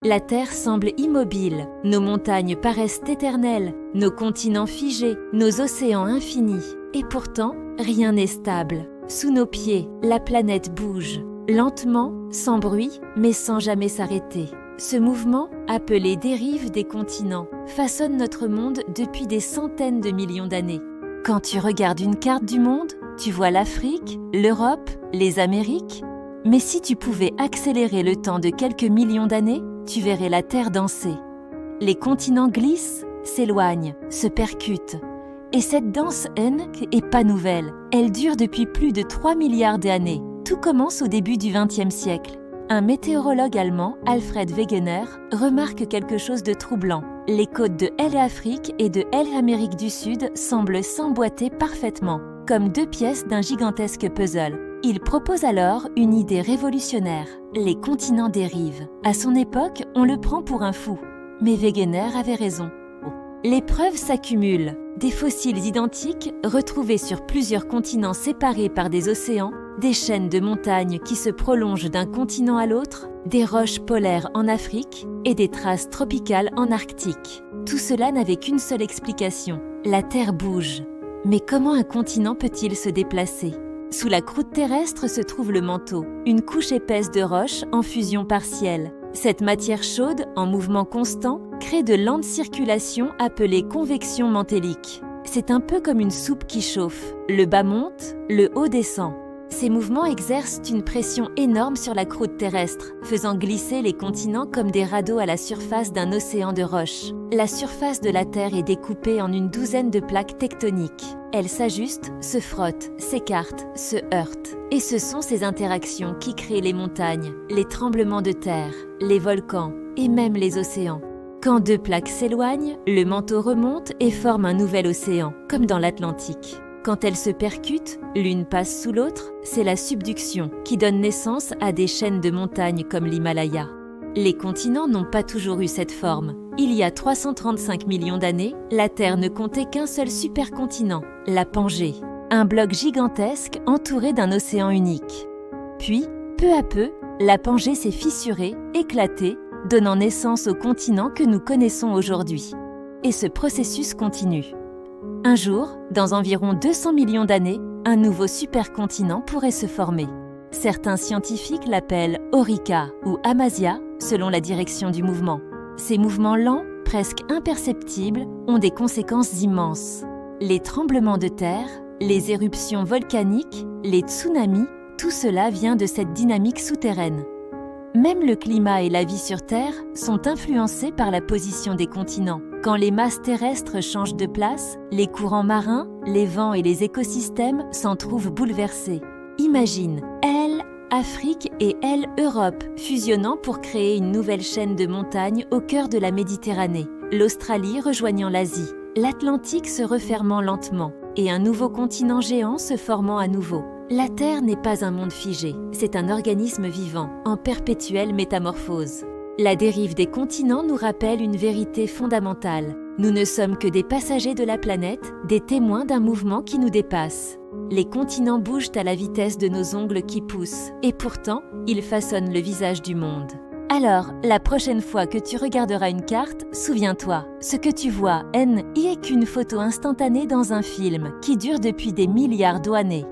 La Terre semble immobile, nos montagnes paraissent éternelles, nos continents figés, nos océans infinis. Et pourtant, rien n'est stable. Sous nos pieds, la planète bouge, lentement, sans bruit, mais sans jamais s'arrêter. Ce mouvement, appelé dérive des continents, façonne notre monde depuis des centaines de millions d'années. Quand tu regardes une carte du monde, tu vois l'Afrique, l'Europe, les Amériques. Mais si tu pouvais accélérer le temps de quelques millions d'années, tu verrais la Terre danser. Les continents glissent, s'éloignent, se percutent. Et cette danse n'est pas nouvelle. Elle dure depuis plus de 3 milliards d'années. Tout commence au début du XXe siècle. Un météorologue allemand, Alfred Wegener, remarque quelque chose de troublant. Les côtes de L-Afrique et de L-Amérique du Sud semblent s'emboîter parfaitement, comme deux pièces d'un gigantesque puzzle. Il propose alors une idée révolutionnaire. Les continents dérivent. À son époque, on le prend pour un fou. Mais Wegener avait raison. Les preuves s'accumulent. Des fossiles identiques retrouvés sur plusieurs continents séparés par des océans, des chaînes de montagnes qui se prolongent d'un continent à l'autre, des roches polaires en Afrique et des traces tropicales en Arctique. Tout cela n'avait qu'une seule explication. La Terre bouge. Mais comment un continent peut-il se déplacer ? Sous la croûte terrestre se trouve le manteau, une couche épaisse de roches en fusion partielle. Cette matière chaude, en mouvement constant, crée de lentes circulations appelées convection mantélique. C'est un peu comme une soupe qui chauffe. Le bas monte, le haut descend. Ces mouvements exercent une pression énorme sur la croûte terrestre, faisant glisser les continents comme des radeaux à la surface d'un océan de roches. La surface de la Terre est découpée en une douzaine de plaques tectoniques. Elles s'ajustent, se frottent, s'écartent, se heurtent. Et ce sont ces interactions qui créent les montagnes, les tremblements de terre, les volcans et même les océans. Quand deux plaques s'éloignent, le manteau remonte et forme un nouvel océan, comme dans l'Atlantique. Quand elles se percutent, l'une passe sous l'autre, c'est la subduction qui donne naissance à des chaînes de montagnes comme l'Himalaya. Les continents n'ont pas toujours eu cette forme. Il y a 335 millions d'années, la Terre ne comptait qu'un seul supercontinent, la Pangée, un bloc gigantesque entouré d'un océan unique. Puis, peu à peu, la Pangée s'est fissurée, éclatée, donnant naissance aux continents que nous connaissons aujourd'hui. Et ce processus continue. Un jour, dans environ 200 millions d'années, un nouveau supercontinent pourrait se former. Certains scientifiques l'appellent Orica ou Amasia, selon la direction du mouvement. Ces mouvements lents, presque imperceptibles, ont des conséquences immenses. Les tremblements de terre, les éruptions volcaniques, les tsunamis, tout cela vient de cette dynamique souterraine. Même le climat et la vie sur Terre sont influencés par la position des continents. Quand les masses terrestres changent de place, les courants marins, les vents et les écosystèmes s'en trouvent bouleversés. Imagine, Afrique et Europe fusionnant pour créer une nouvelle chaîne de montagnes au cœur de la Méditerranée, l'Australie rejoignant l'Asie, l'Atlantique se refermant lentement et un nouveau continent géant se formant à nouveau. La Terre n'est pas un monde figé, c'est un organisme vivant, en perpétuelle métamorphose. La dérive des continents nous rappelle une vérité fondamentale. Nous ne sommes que des passagers de la planète, des témoins d'un mouvement qui nous dépasse. Les continents bougent à la vitesse de nos ongles qui poussent, et pourtant, ils façonnent le visage du monde. Alors, la prochaine fois que tu regarderas une carte, souviens-toi, ce que tu vois, n'y est qu'une photo instantanée dans un film qui dure depuis des milliards d'années.